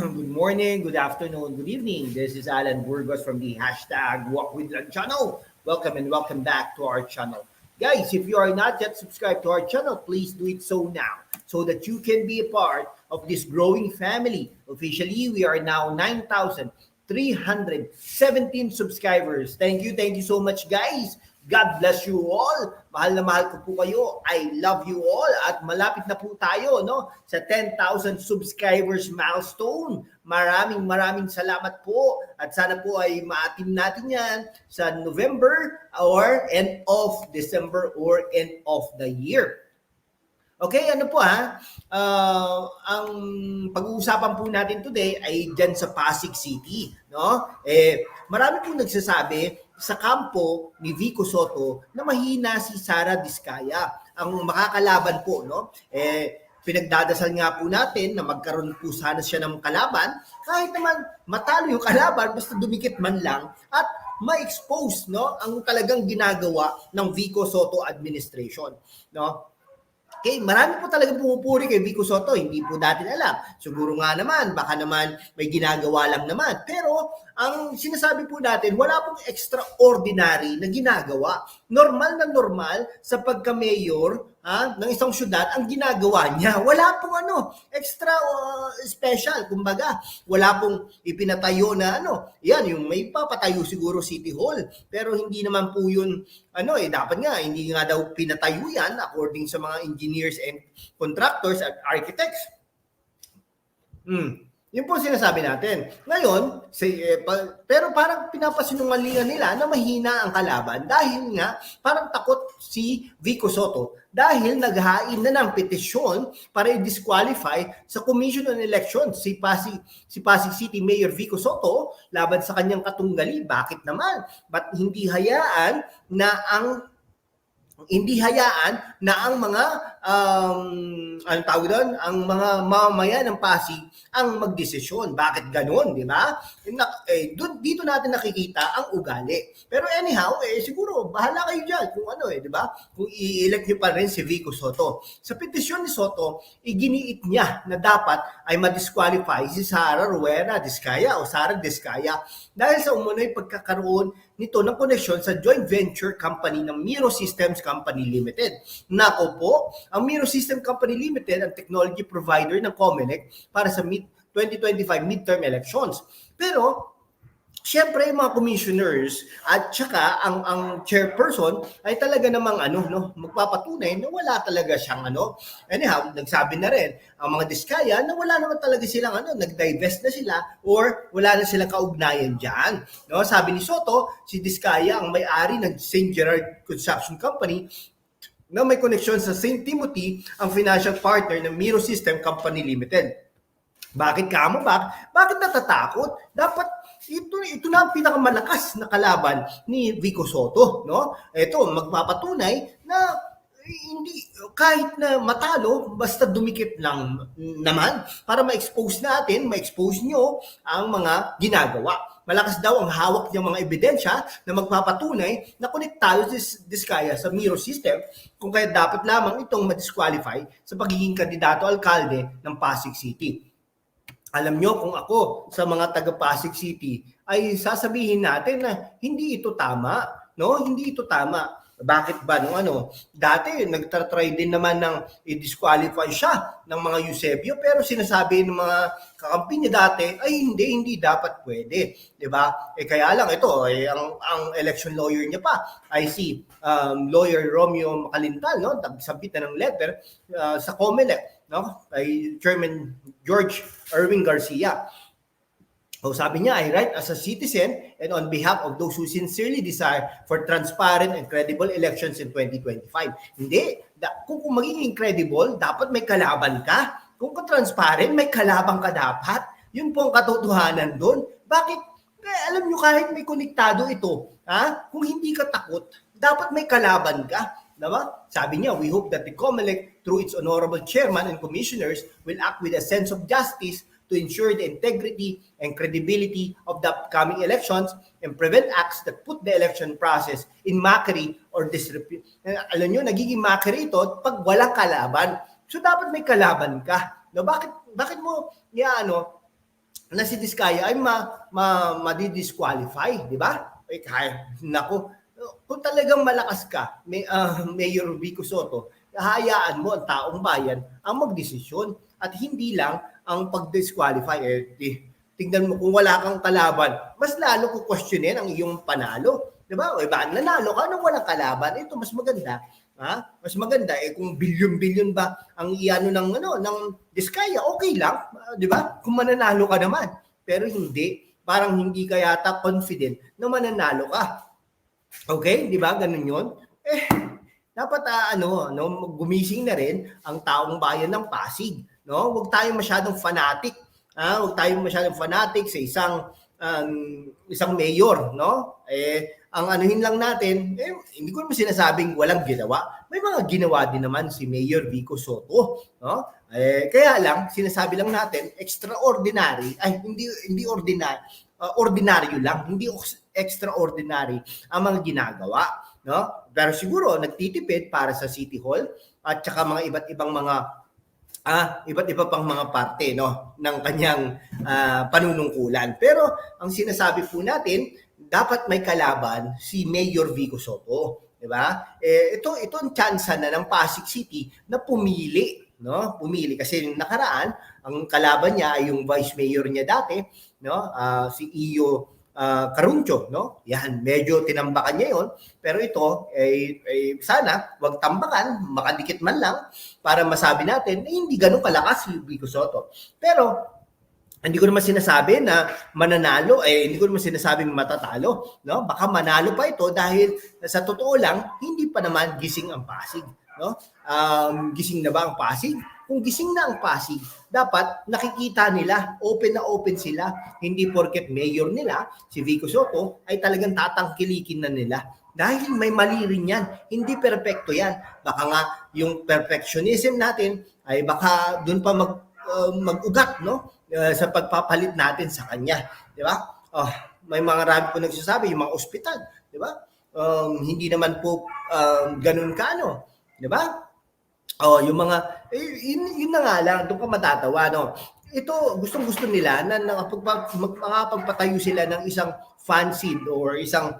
Good morning, good afternoon, good evening. This is Alan Burgos from the hashtag Walk with Lan channel. Welcome and welcome back to our channel. Guys, if you are not yet subscribed to our channel, please do it so now so that you can be a part of this growing family. Officially, we are now 9,317 subscribers. Thank you so much, guys. God bless you all. Mahal na mahal ko po kayo. I love you all. At malapit na po tayo no, sa 10,000 subscribers milestone. Maraming salamat po. At sana po ay maatim natin yan sa November or end of December or end of the year. Okay, ano po ang pag-uusapan po natin today ay dyan sa Pasig City, no? Marami pong nagsasabi sa kampo ni Vico Sotto na mahina si Sara Diskaya ang makakalaban po, no? Pinagdadasal nga po natin na magkaroon po sana siya ng kalaban, kahit naman matalo yung kalaban, basta dumikit man lang at ma-expose, no, ang talagang ginagawa ng Vico Sotto administration, no? Okay, marami po talaga pumupuri kay Vico Sotto, hindi po natin alam. Siguro nga naman, baka naman may ginagawa lang naman. Pero ang sinasabi po natin, wala pong extraordinary na ginagawa. Normal na normal sa pagka-mayor ng isang syudad ang ginagawa niya. Wala pong extra special. Kumbaga, wala pong ipinatayo na yan, yung may papatayo siguro City Hall. Pero hindi naman po yun, dapat nga, hindi nga daw pinatayo yan according sa mga engineers and contractors at architects. Yun po sinasabi natin. Ngayon, pero parang pinapasinungalingan nila na mahina ang kalaban dahil nga parang takot si Vico Sotto dahil naghain na ng petisyon para i-disqualify sa Commission on Elections si Pasig City Mayor Vico Sotto laban sa kanyang katunggali. Bakit naman? Ba't hindi hayaan na ang mga ang mga mamamayan ng Pasig ang magdesisyon. Bakit ganoon, di ba? Dito natin nakikita ang ugali. Pero anyhow, siguro bahala kayo diyan kung di ba? Kung i-elect niyo pa rin si Vico Sotto. Sa petisyon ni Sotto, iginiit niya na dapat ay ma-disqualify si Sara Rowena Diskaya o Sara Diskaya dahil sa umunoy pagkakaroon nito ng koneksyon sa joint venture company ng Miro Systems Company Limited. Nako po, ang Miro Systems Company Limited ang technology provider ng COMELEC para sa 2025 midterm elections. Pero siyempre, mga commissioners at saka ang chairperson ay talaga namang magpapatunay na wala talaga siyang Anyhow, nagsabi na rin ang mga Diskaya na wala naman talaga silang nag-divest na sila or wala na silang kaugnayan diyan. No, sabi ni Sotto, si Diskaya ang may-ari ng St. Gerard Construction Company na may koneksyon sa St. Timothy, ang financial partner ng Miro System Company Limited. Bakit kamo ba? Bakit natatakot? Dapat ito na ang pinakamalakas na kalaban ni Vico Sotto, no? Ito magpapatunay na hindi kahit na matalo basta dumikit lang naman para ma-expose nyo ang mga ginagawa. Malakas daw ang hawak ng mga ebidensya na magpapatunay na konektado si Diskaya sa Miro System kung kaya dapat lamang itong ma-disqualify sa pagiging kandidato alkalde ng Pasig City. Alam nyo, kung ako sa mga taga Pasig City ay sasabihin natin na hindi ito tama, no? Hindi ito tama. Bakit ba dati nagtatry din naman ng i-disqualify siya ng mga Eusebio pero sinasabi ng mga kakampi niya dati ay hindi dapat pwede, 'di ba? Kaya lang ito ang election lawyer niya pa ay si lawyer Romeo Macalintal, no? Nagsabit na ng letter sa COMELEC, no? Kay Chairman George Erwin Garcia. So sabi niya, I write as a citizen and on behalf of those who sincerely desire for transparent and credible elections in 2025. Hindi. Kung magiging credible, dapat may kalaban ka. Kung transparent, may kalaban ka dapat. Yun po ang katotohanan doon. Bakit? Alam nyo, kahit may konektado ito, kung hindi ka takot, dapat may kalaban ka. Diba? Sabi niya, we hope that the COMELEC, through its honorable chairman and commissioners, will act with a sense of justice to ensure the integrity and credibility of the upcoming elections and prevent acts that put the election process in mockery or disrepute. Alam nyo, nagiging mockery ito pag walang kalaban. So dapat may kalaban ka. No, bakit mo na si Diskaya ay madi-disqualify, di ba? Eh, nako, kung talagang malakas ka, Mayor Vico Soto, hahayaan mo ang taong bayan ang magdesisyon at hindi lang ang pag-disqualify. Tingnan mo kung wala kang kalaban, mas lalo ko questionin ang iyong panalo. Di ba? O ba, nanalo ka nung walang kalaban. Ito, mas maganda. Ha? Mas maganda kung bilyon-bilyon ba ang iano ng Diskaya, okay lang, 'di ba? Kung mananalo ka naman. Pero hindi, parang hindi ka yata confident na mananalo ka. Okay, 'di ba? Ganun 'yon. Dapat gumising na rin ang taong bayan ng Pasig, no? Huwag tayong masyadong fanatic. Huwag tayong masyadong fanatic sa isang mayor, no? Ang anuhin lang natin, hindi ko naman sinasabing walang ginawa. May mga ginawa din naman si Mayor Vico Soto, no? Kaya lang sinasabi lang natin extraordinary, hindi ordinary, ordinaryo lang, hindi extraordinary ang mga ginagawa, no? Pero siguro nagtitipid para sa City Hall at saka mga iba't iba pang mga parte, no, ng kanyang panunungkulan. Pero ang sinasabi po natin, dapat may kalaban si Mayor Vico Soto, 'di ba? Ito ang chance na ng Pasig City na pumili, no? Pumili kasi yung nakaraan, ang kalaban niya ay yung vice mayor niya dati, no? Si Iyo Caruncho, no? Yan, medyo tinambakan niya 'yon, pero ito sana wag tambakan, makadikit man lang para masabi natin hindi ganoon kalakas si Vico Soto. Pero hindi ko naman sinasabi na mananalo, hindi ko naman sinasabing matatalo, no? Baka manalo pa ito dahil sa totoo lang, hindi pa naman gising ang Pasig, no? Gising na ba ang Pasig? Kung gising na ang Pasig, dapat nakikita nila, open na open sila. Hindi porket mayor nila, si Vico Soto, ay talagang tatangkilikin na nila. Dahil may mali rin yan. Hindi perfecto yan. Baka nga yung perfectionism natin ay baka doon pa mag-ugat, no? Sa pagpapalit natin sa kanya, di ba? May mga rami po nagsasabi, yung mga ospital, di ba? Hindi naman po ganun kaano, di ba? Yung mga yun na nga lang, doon ka matatawa, no? Ito, gustong-gusto nila na makapagpatayo sila ng isang fancy or isang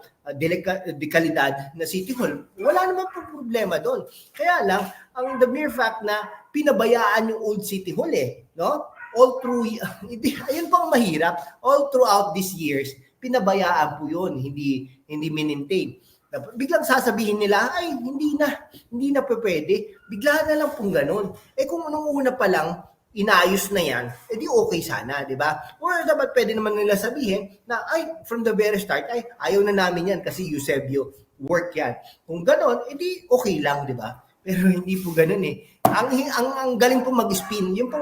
dekalidad na City Hall. Wala naman po problema doon. Kaya lang, ang the mere fact na pinabayaan yung old City Hall no? All through, ayun pang mahirap, all throughout these years, pinabayaan po yun, hindi maintain. Biglang sasabihin nila, ay, hindi na pwede. Bigla na lang pong ganun. Kung nung una pa lang, inayos na yan, di okay sana, di ba? Or dapat pwede naman nila sabihin na, from the very start, ayaw na namin yan kasi Eusebio, work yan. Kung ganun, di okay lang, di ba? Pero hindi po ganun Ang galing po mag-spin, yung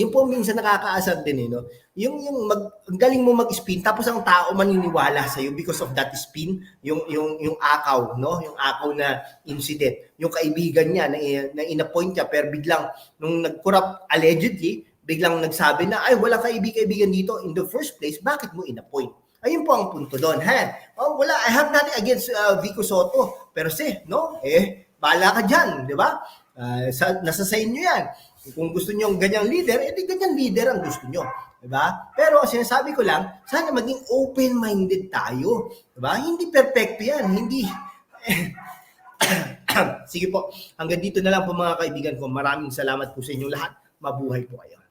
po minsan nakakaasar din no? Ang galing mo mag-spin tapos ang tao maniniwala sa iyo because of that spin, yung akaw, no? Yung akaw na incident. Yung kaibigan niya na ina-point niya pero biglang nung nag-corrupt allegedly, biglang nagsabi na wala kaibigan dito in the first place, bakit mo ina-point? Ayun po ang punto doon, wala, I have nothing against Vico Soto, pero no? Bahala ka diyan, di ba? Nasa sa inyo yan. Kung gusto niyo ng ganyang leader, di ganyang leader ang gusto niyo, 'di ba? Pero sinasabi ko lang, sana maging open-minded tayo, 'di ba? Hindi perfecto 'yan, hindi Sige po, hanggang dito na lang po mga kaibigan ko. Maraming salamat po sa inyong lahat. Mabuhay po kayo.